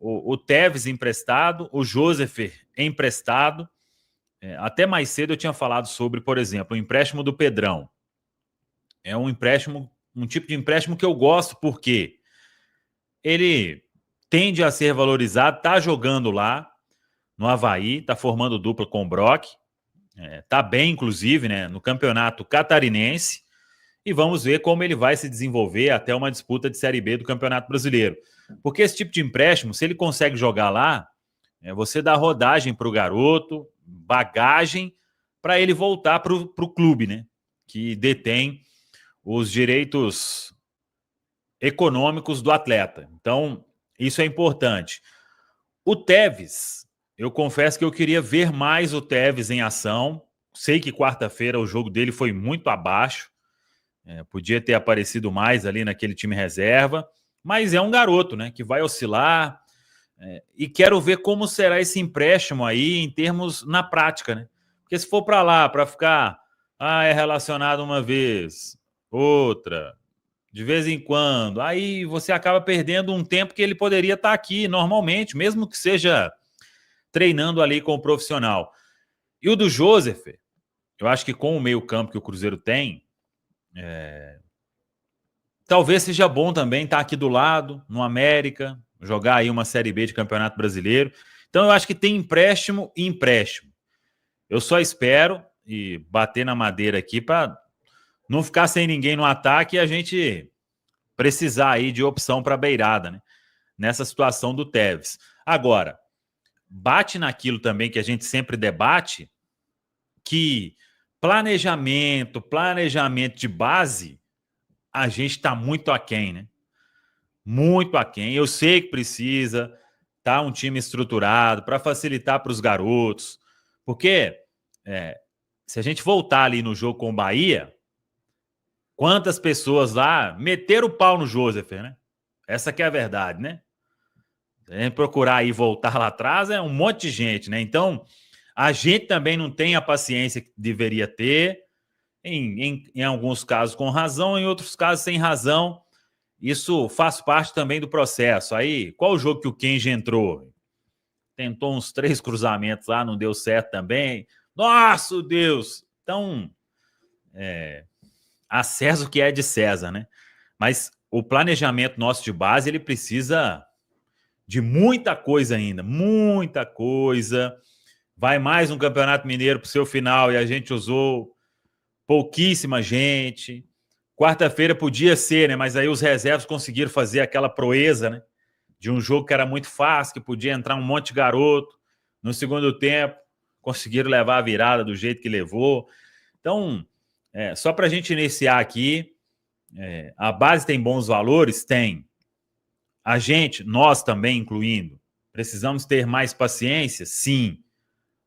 o Tevez emprestado, o Joseph emprestado. Até mais cedo eu tinha falado sobre, por exemplo, o empréstimo do Pedrão. É um empréstimo, um tipo de empréstimo que eu gosto, porque ele tende a ser valorizado, está jogando lá no Avaí, está formando dupla com o Brock, está bem, inclusive, né, no campeonato catarinense, e vamos ver como ele vai se desenvolver até uma disputa de Série B do Campeonato Brasileiro. Porque esse tipo de empréstimo, se ele consegue jogar lá, você dá rodagem para o garoto, bagagem, para ele voltar para o clube, né, que detém os direitos econômicos do atleta. Então, isso é importante. O Tevez, eu confesso que eu queria ver mais o Tevez em ação. Sei que quarta-feira o jogo dele foi muito abaixo. Podia ter aparecido mais ali naquele time reserva. Mas é um garoto, né, que vai oscilar. E quero ver como será esse empréstimo aí em termos na prática, né? Porque se for para lá, para ficar... é relacionado uma vez, outra... de vez em quando, aí você acaba perdendo um tempo que ele poderia estar aqui normalmente, mesmo que seja treinando ali com o profissional. E o do Joseph, eu acho que com o meio-campo que o Cruzeiro tem, talvez seja bom também estar aqui do lado, no América, jogar aí uma Série B de Campeonato Brasileiro. Então eu acho que tem empréstimo e empréstimo. Eu só espero e bater na madeira aqui para não ficar sem ninguém no ataque e a gente precisar aí de opção para a beirada, né? Nessa situação do Tevez. Agora, bate naquilo também que a gente sempre debate, que planejamento de base, a gente está muito aquém, né? Muito aquém. Eu sei que precisa tá um time estruturado para facilitar para os garotos, porque se a gente voltar ali no jogo com o Bahia, quantas pessoas lá meteram o pau no Joseph, né? Essa que é a verdade, né? Se a gente procurar aí voltar lá atrás, é um monte de gente, né? Então, a gente também não tem a paciência que deveria ter, em alguns casos com razão, em outros casos sem razão. Isso faz parte também do processo. Aí, qual o jogo que o Kenji entrou? Tentou uns 3 cruzamentos lá, não deu certo também. Nossa, Deus! Então, a César o que é de César, né? Mas o planejamento nosso de base, ele precisa de muita coisa ainda, muita coisa. Vai mais um Campeonato Mineiro para o seu final e a gente usou pouquíssima gente. Quarta-feira podia ser, né? Mas aí os reservas conseguiram fazer aquela proeza, né? De um jogo que era muito fácil, que podia entrar um monte de garoto. No segundo tempo, conseguiram levar a virada do jeito que levou. Então, só para a gente iniciar aqui, a base tem bons valores? Tem. A gente, nós também incluindo, precisamos ter mais paciência? Sim.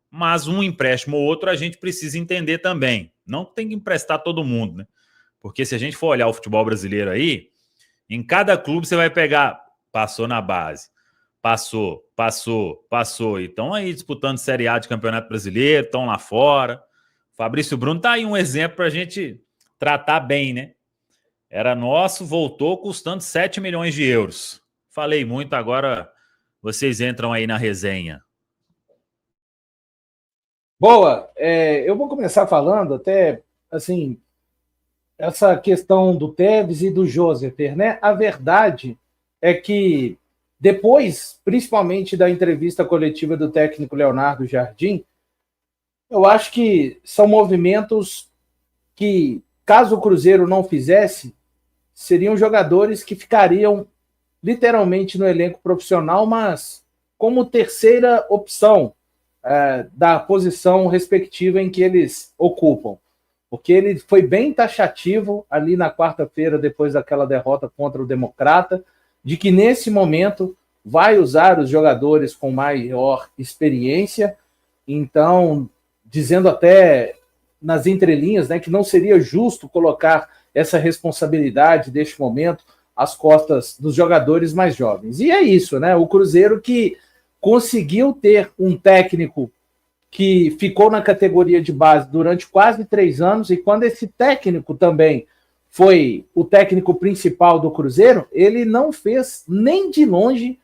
Mas um empréstimo ou outro a gente precisa entender também. Não tem que emprestar todo mundo, né? Porque se a gente for olhar o futebol brasileiro aí, em cada clube você vai pegar, passou na base, passou. E estão aí disputando Série A de Campeonato Brasileiro, estão lá fora. Fabrício Bruno tá aí um exemplo para a gente tratar bem, né? Era nosso, voltou custando 7 milhões de euros. Falei muito, agora vocês entram aí na resenha. Boa, eu vou começar falando até, assim, essa questão do Tevez e do Joseph, né? A verdade é que depois, principalmente da entrevista coletiva do técnico Leonardo Jardim, eu acho que são movimentos que, caso o Cruzeiro não fizesse, seriam jogadores que ficariam literalmente no elenco profissional, mas como terceira opção da posição respectiva em que eles ocupam. Porque ele foi bem taxativo ali na quarta-feira, depois daquela derrota contra o Democrata, de que nesse momento vai usar os jogadores com maior experiência, então, dizendo até nas entrelinhas, né, que não seria justo colocar essa responsabilidade deste momento às costas dos jogadores mais jovens. E é isso, né? O Cruzeiro que conseguiu ter um técnico que ficou na categoria de base durante quase 3 anos, e quando esse técnico também foi o técnico principal do Cruzeiro, ele não fez nem de longe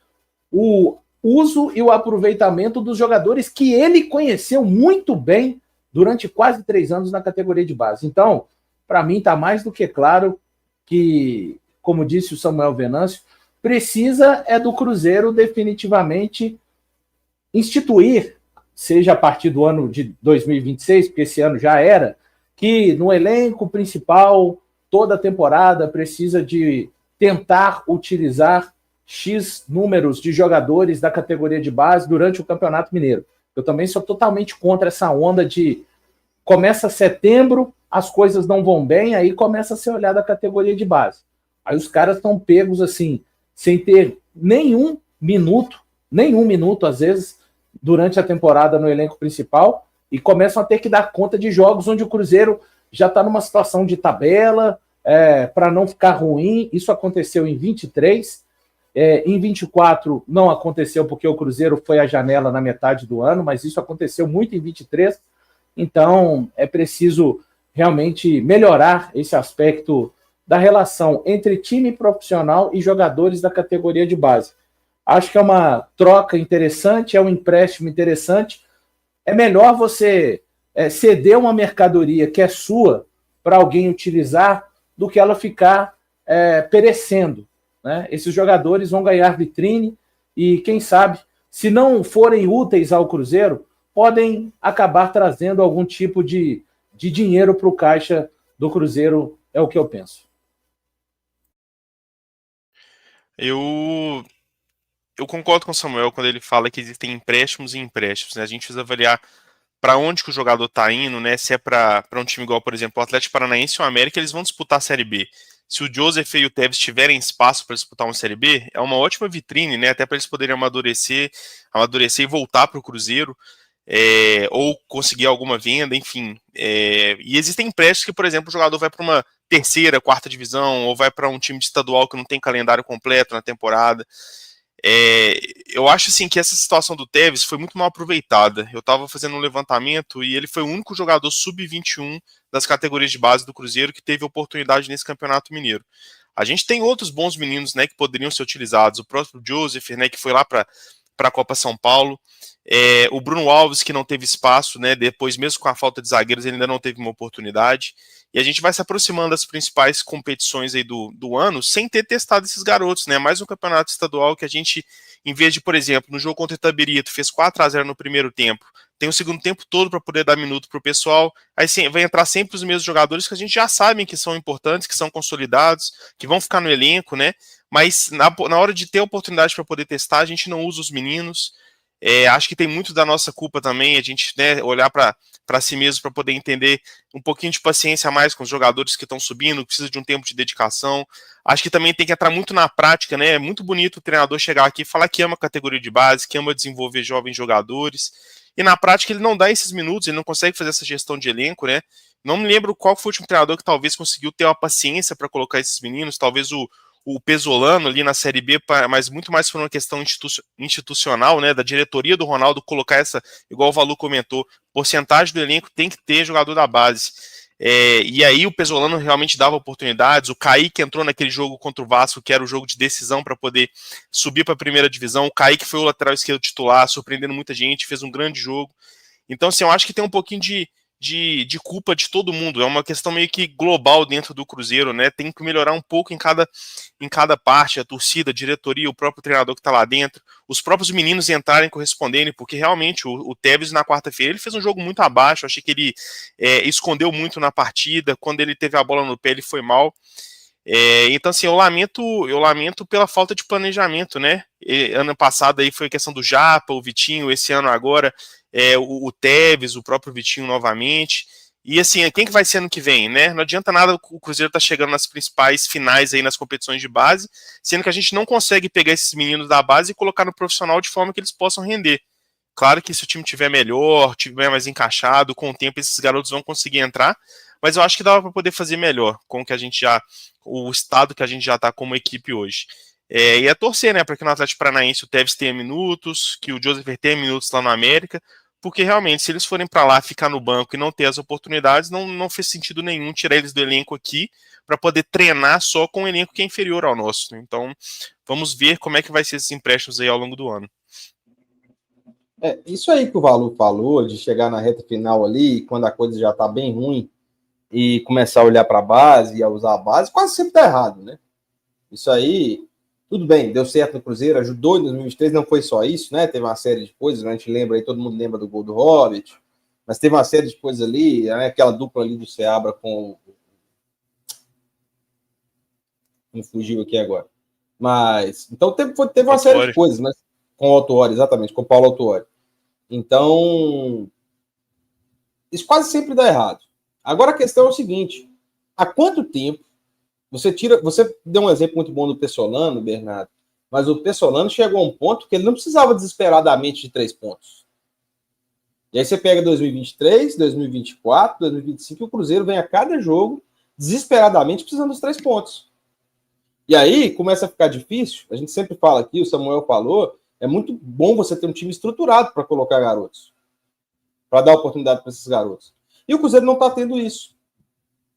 o uso e o aproveitamento dos jogadores que ele conheceu muito bem durante quase 3 anos na categoria de base. Então, para mim, está mais do que claro que, como disse o Samuel Venâncio, precisa do Cruzeiro definitivamente instituir, seja a partir do ano de 2026, porque esse ano já era, que no elenco principal, toda a temporada precisa de tentar utilizar X números de jogadores da categoria de base durante o Campeonato Mineiro. Eu também sou totalmente contra essa onda de começa setembro, as coisas não vão bem, aí começa a ser olhada a categoria de base. Aí os caras estão pegos assim, sem ter nenhum minuto, às vezes, durante a temporada no elenco principal, e começam a ter que dar conta de jogos onde o Cruzeiro já está numa situação de tabela, para não ficar ruim. Isso aconteceu em 23, em 24 não aconteceu porque o Cruzeiro foi à janela na metade do ano, mas isso aconteceu muito em 23, então é preciso realmente melhorar esse aspecto da relação entre time profissional e jogadores da categoria de base. Acho que é uma troca interessante, é um empréstimo interessante. É melhor você ceder uma mercadoria que é sua para alguém utilizar do que ela ficar perecendo, né? Esses jogadores vão ganhar vitrine e, quem sabe, se não forem úteis ao Cruzeiro, podem acabar trazendo algum tipo de dinheiro para o caixa do Cruzeiro, é o que eu penso. Eu concordo com o Samuel quando ele fala que existem empréstimos e empréstimos, né? A gente precisa avaliar para onde que o jogador está indo, né? Se é para um time igual, por exemplo, o Atlético Paranaense ou o América, eles vão disputar a Série B. Se o Joseph e o Tevez tiverem espaço para disputar uma Série B, é uma ótima vitrine, né? Até para eles poderem amadurecer e voltar para o Cruzeiro, ou conseguir alguma venda, enfim. E existem empréstimos que, por exemplo, o jogador vai para uma terceira, quarta divisão, ou vai para um time de estadual que não tem calendário completo na temporada. Eu acho assim que essa situação do Tevez foi muito mal aproveitada. Eu estava fazendo um levantamento e ele foi o único jogador sub-21 das categorias de base do Cruzeiro que teve oportunidade nesse Campeonato Mineiro. A gente tem outros bons meninos, né, que poderiam ser utilizados. O próprio Joseph, né, que foi lá para a Copa São Paulo. O Bruno Alves, que não teve espaço, né, depois, mesmo com a falta de zagueiros, ele ainda não teve uma oportunidade. E a gente vai se aproximando das principais competições aí do ano sem ter testado esses garotos, né? Mais um campeonato estadual que a gente, em vez de, por exemplo, no jogo contra o Itabirito, fez 4-0 no primeiro tempo, tem o segundo tempo todo para poder dar minuto para o pessoal, aí vai entrar sempre os mesmos jogadores que a gente já sabe que são importantes, que são consolidados, que vão ficar no elenco, né? Mas na hora de ter oportunidade para poder testar, a gente não usa os meninos. Acho que tem muito da nossa culpa também, a gente, né, olhar para si mesmo para poder entender um pouquinho de paciência a mais com os jogadores que estão subindo, precisa de um tempo de dedicação. Acho que também tem que entrar muito na prática, né? É muito bonito o treinador chegar aqui e falar que ama a categoria de base, que ama desenvolver jovens jogadores, e na prática ele não dá esses minutos, ele não consegue fazer essa gestão de elenco, né? Não me lembro qual foi o último treinador que talvez conseguiu ter uma paciência para colocar esses meninos, talvez o Pesolano ali na Série B, mas muito mais por uma questão institucional, né, da diretoria do Ronaldo colocar essa, igual o Valu comentou, porcentagem do elenco tem que ter jogador da base. E aí o Pesolano realmente dava oportunidades, o Kaique entrou naquele jogo contra o Vasco, que era o jogo de decisão para poder subir para a primeira divisão, o Kaique foi o lateral esquerdo titular, surpreendendo muita gente, fez um grande jogo. Então, assim, eu acho que tem um pouquinho de culpa de todo mundo, é uma questão meio que global dentro do Cruzeiro, né? Tem que melhorar um pouco em cada parte, a torcida, a diretoria, o próprio treinador que está lá dentro, os próprios meninos entrarem correspondendo, porque realmente o Tevez na quarta-feira ele fez um jogo muito abaixo, achei que ele escondeu muito na partida, quando ele teve a bola no pé ele foi mal. Então, assim, eu lamento pela falta de planejamento, né? Ano passado aí foi a questão do Japa, o Vitinho, esse ano agora o Tevez, o próprio Vitinho novamente. E assim, quem que vai ser ano que vem, né? Não adianta nada o Cruzeiro tá chegando nas principais finais aí nas competições de base, sendo que a gente não consegue pegar esses meninos da base e colocar no profissional de forma que eles possam render. Claro que se o time tiver melhor, tiver mais encaixado, com o tempo esses garotos vão conseguir entrar, mas eu acho que dava para poder fazer melhor com o estado que a gente já está como equipe hoje. E é torcer, né, para que no Atlético Paranaense o Tevez tenha minutos, que o Joseph tenha minutos lá no América, porque realmente, se eles forem para lá ficar no banco e não ter as oportunidades, não fez sentido nenhum tirar eles do elenco aqui para poder treinar só com um elenco que é inferior ao nosso. Então, vamos ver como é que vai ser esses empréstimos aí ao longo do ano. Isso aí que o Valu falou, de chegar na reta final ali, quando a coisa já está bem ruim, e começar a olhar para a base e a usar a base, quase sempre está errado, né? Isso aí, tudo bem, deu certo no Cruzeiro, ajudou em 2023, não foi só isso, né? Teve uma série de coisas, né? A gente lembra aí, todo mundo lembra do gol do Hobbit, mas teve uma série de coisas ali, né? Aquela dupla ali do Seabra com... Não fugiu aqui agora. Mas, então teve uma série de coisas, né? Com o Autuori, exatamente, com o Paulo Autuori. Então, isso quase sempre dá errado. Agora a questão é o seguinte, há quanto tempo você deu um exemplo muito bom do Pessolano, Bernardo, mas o Pessolano chegou a um ponto que ele não precisava desesperadamente de 3 pontos. E aí você pega 2023, 2024, 2025, e o Cruzeiro vem a cada jogo desesperadamente precisando dos 3 pontos. E aí começa a ficar difícil, a gente sempre fala aqui, o Samuel falou, é muito bom você ter um time estruturado para colocar garotos, para dar oportunidade para esses garotos. E o Cruzeiro não está tendo isso.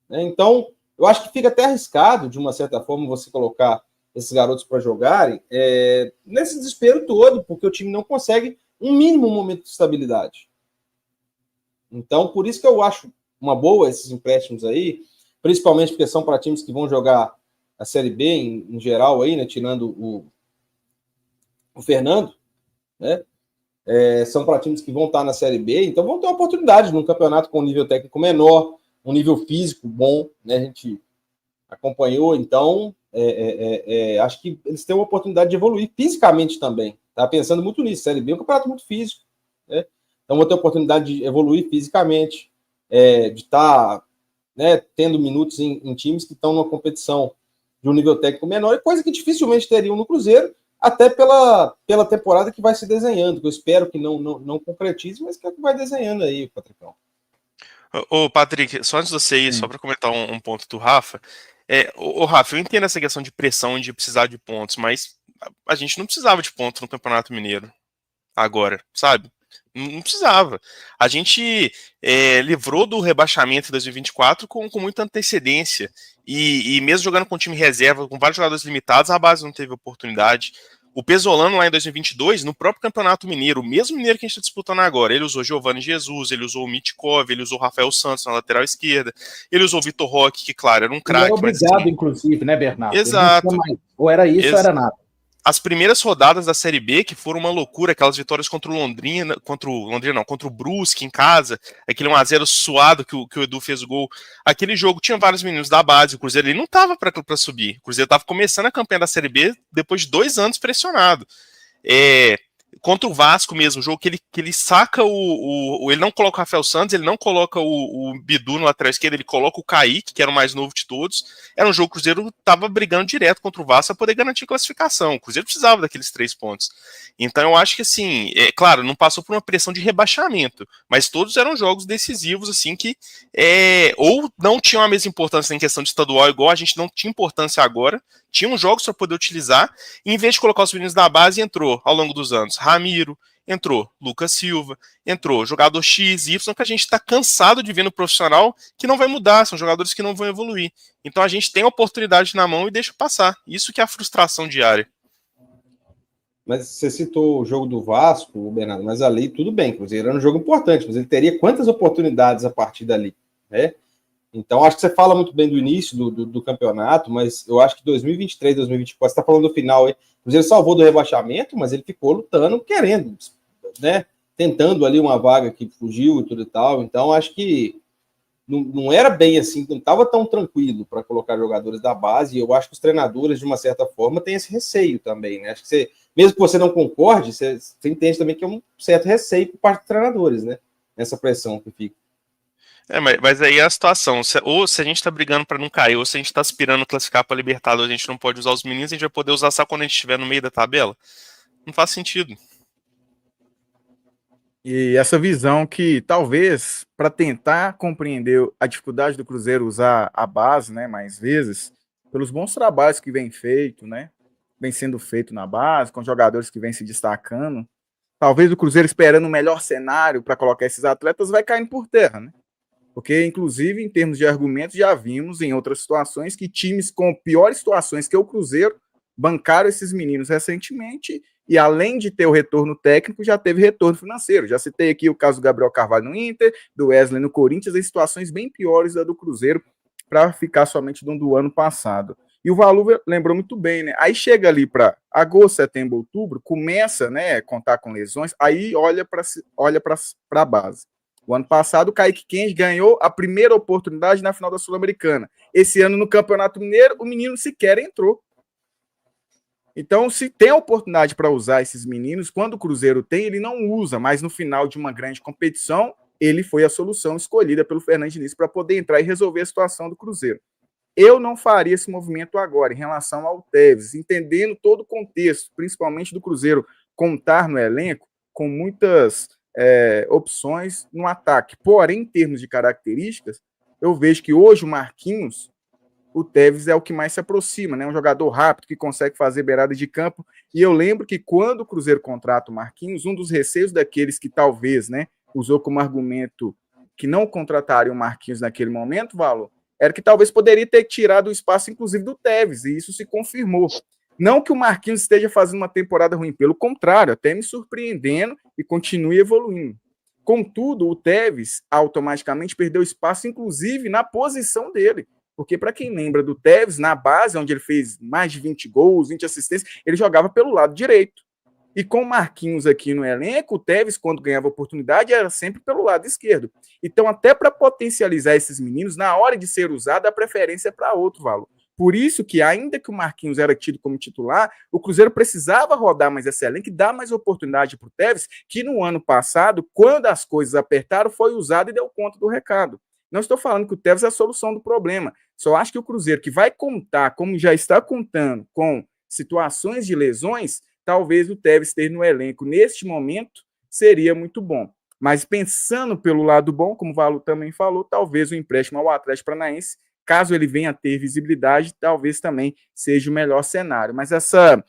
Então, eu acho que fica até arriscado, de uma certa forma, você colocar esses garotos para jogarem nesse desespero todo, porque o time não consegue um mínimo momento de estabilidade. Então, por isso que eu acho uma boa esses empréstimos aí, principalmente porque são para times que vão jogar a Série B em geral aí, né, tirando o Fernando, né? São para times que vão estar na Série B, então vão ter uma oportunidade num campeonato com um nível técnico menor, um nível físico bom, né? A gente acompanhou, então acho que eles têm uma oportunidade de evoluir fisicamente também. Tá pensando muito nisso, Série B é um campeonato muito físico, né? Então vão ter a oportunidade de evoluir fisicamente, de estar, né, tendo minutos em times que estão numa competição de um nível técnico menor, coisa que dificilmente teriam no Cruzeiro, até pela temporada que vai se desenhando, que eu espero que não concretize, mas que é o que vai desenhando aí, Patricão. Ô, Patrick, só antes de você ir, só para comentar um ponto do Rafa, Rafa, eu entendo essa questão de pressão de precisar de pontos, mas a gente não precisava de pontos no Campeonato Mineiro agora, sabe? Não precisava. A gente livrou do rebaixamento em 2024 com muita antecedência. E mesmo jogando com time reserva, com vários jogadores limitados, a base não teve oportunidade. O Pesolano lá em 2022, no próprio Campeonato Mineiro, o mesmo mineiro que a gente está disputando agora, ele usou Giovanni Jesus, ele usou o Mitkov, ele usou o Rafael Santos na lateral esquerda, ele usou o Vitor Roque, que claro, era um craque. Era obrigado, mas, assim, inclusive, né, Bernardo? Exato. Ou era isso ou era nada. As primeiras rodadas da Série B, que foram uma loucura, aquelas vitórias contra o Brusque em casa, aquele 1-0 suado que o Edu fez o gol. Aquele jogo tinha vários meninos da base, o Cruzeiro ele não estava para subir. O Cruzeiro estava começando a campanha da Série B depois de 2 anos pressionado. Contra o Vasco mesmo, o jogo que ele saca ele não coloca o Rafael Santos, ele não coloca o Bidu no lateral esquerdo, ele coloca o Kaique, que era o mais novo de todos. Era um jogo que o Cruzeiro estava brigando direto contra o Vasco para poder garantir classificação. O Cruzeiro precisava daqueles 3 pontos. Então eu acho que, assim, claro, não passou por uma pressão de rebaixamento, mas todos eram jogos decisivos, assim, que ou não tinham a mesma importância em questão de estadual, igual a gente não tinha importância agora, tinham jogos para poder utilizar, e em vez de colocar os meninos da base, entrou, ao longo dos anos, Ramiro, entrou Lucas Silva, entrou jogador X, Y, que a gente está cansado de ver no profissional, que não vai mudar, são jogadores que não vão evoluir. Então a gente tem a oportunidade na mão e deixa passar. Isso que é a frustração diária. Mas você citou o jogo do Vasco, Bernardo, mas ali tudo bem, Cruzeiro era um jogo importante, mas ele teria quantas oportunidades a partir dali, né? Então, acho que você fala muito bem do início do campeonato, mas eu acho que 2023, 2024, você está falando do final aí, o Cruzeiro salvou do rebaixamento, mas ele ficou lutando, querendo, né? Tentando ali uma vaga que fugiu e tudo e tal. Então, acho que não era bem assim, não estava tão tranquilo para colocar jogadores da base, e eu acho que os treinadores, de uma certa forma, têm esse receio também, né? Acho que você, mesmo que você não concorde, você entende também que é um certo receio por parte dos treinadores, né? Essa pressão que fica. Mas aí é a situação, ou se a gente tá brigando para não cair, ou se a gente tá aspirando a classificar para Libertadores, a gente não pode usar os meninos, a gente vai poder usar só quando a gente estiver no meio da tabela? Não faz sentido. E essa visão que talvez, para tentar compreender a dificuldade do Cruzeiro usar a base, né, mais vezes, pelos bons trabalhos que vem feito, né, vem sendo feito na base, com jogadores que vêm se destacando, talvez o Cruzeiro esperando o melhor cenário para colocar esses atletas, vai caindo por terra, né? Porque, inclusive, em termos de argumentos, já vimos em outras situações que times com piores situações que o Cruzeiro bancaram esses meninos recentemente e, além de ter o retorno técnico, já teve retorno financeiro. Já citei aqui o caso do Gabriel Carvalho no Inter, do Wesley no Corinthians, em situações bem piores da do Cruzeiro, para ficar somente do ano passado. E o Valu lembrou muito bem, né? Aí chega ali para agosto, setembro, outubro, começa, né, a contar com lesões, aí olha para a base. O ano passado, o Kaique Kenji ganhou a primeira oportunidade na final da Sul-Americana. Esse ano, no Campeonato Mineiro, o menino sequer entrou. Então, se tem a oportunidade para usar esses meninos, quando o Cruzeiro tem, ele não usa, mas no final de uma grande competição, ele foi a solução escolhida pelo Fernando Diniz para poder entrar e resolver a situação do Cruzeiro. Eu não faria esse movimento agora em relação ao Tevez, entendendo todo o contexto, principalmente do Cruzeiro contar no elenco com muitas opções no ataque. Porém, em termos de características, eu vejo que hoje o Marquinhos, o Tevez é o que mais se aproxima, né? Um jogador rápido que consegue fazer beirada de campo. E eu lembro que quando o Cruzeiro contrata o Marquinhos, um dos receios daqueles que talvez, né, usou como argumento que não contratariam o Marquinhos naquele momento, Valor, era que talvez poderia ter tirado o espaço, inclusive, do Tevez, e isso se confirmou. Não que o Marquinhos esteja fazendo uma temporada ruim, pelo contrário, até me surpreendendo e continue evoluindo. Contudo, o Tevez automaticamente perdeu espaço, inclusive, na posição dele. Porque, para quem lembra do Tevez, na base, onde ele fez mais de 20 gols, 20 assistências, ele jogava pelo lado direito. E com o Marquinhos aqui no elenco, o Tevez, quando ganhava oportunidade, era sempre pelo lado esquerdo. Então, até para potencializar esses meninos, na hora de ser usado, a preferência é para outro valor. Por isso que, ainda que o Marquinhos era tido como titular, o Cruzeiro precisava rodar mais esse elenco e dar mais oportunidade para o Tevez, que no ano passado, quando as coisas apertaram, foi usado e deu conta do recado. Não estou falando que o Tevez é a solução do problema. Só acho que o Cruzeiro, que vai contar, como já está contando, com situações de lesões, talvez o Tevez ter no elenco neste momento seria muito bom. Mas pensando pelo lado bom, como o Valu também falou, talvez o empréstimo ao Atlético Paranaense, caso ele venha a ter visibilidade, talvez também seja o melhor cenário. Mas essa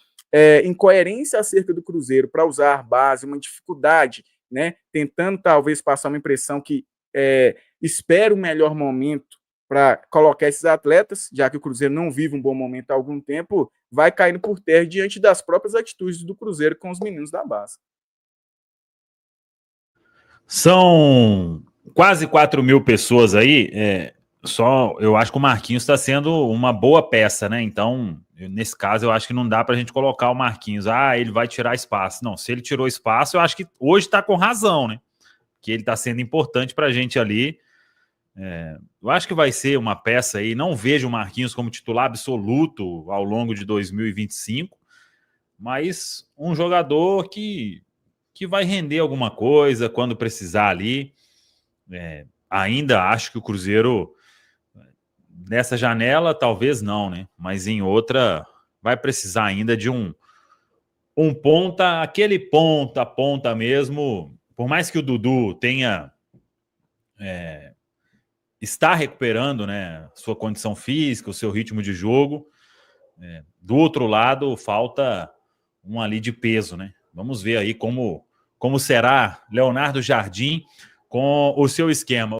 incoerência acerca do Cruzeiro para usar a base, uma dificuldade, né, tentando talvez passar uma impressão que espera o melhor momento para colocar esses atletas, já que o Cruzeiro não vive um bom momento há algum tempo, vai caindo por terra diante das próprias atitudes do Cruzeiro com os meninos da base. São quase 4.000 pessoas aí, só eu acho que o Marquinhos está sendo uma boa peça, né? Então, nesse caso, eu acho que não dá para a gente colocar o Marquinhos, ele vai tirar espaço. Não, se ele tirou espaço, eu acho que hoje está com razão, né? Que ele está sendo importante para a gente ali. Eu acho que vai ser uma peça aí, não vejo o Marquinhos como titular absoluto ao longo de 2025, mas um jogador que vai render alguma coisa quando precisar ali. Ainda acho que o Cruzeiro, nessa janela, talvez não, né? Mas em outra, vai precisar ainda de um ponta, aquele ponta mesmo, por mais que o Dudu tenha... está recuperando, né, sua condição física, o seu ritmo de jogo. Do outro lado, falta um ali de peso, né? Vamos ver aí como será Leonardo Jardim com o seu esquema.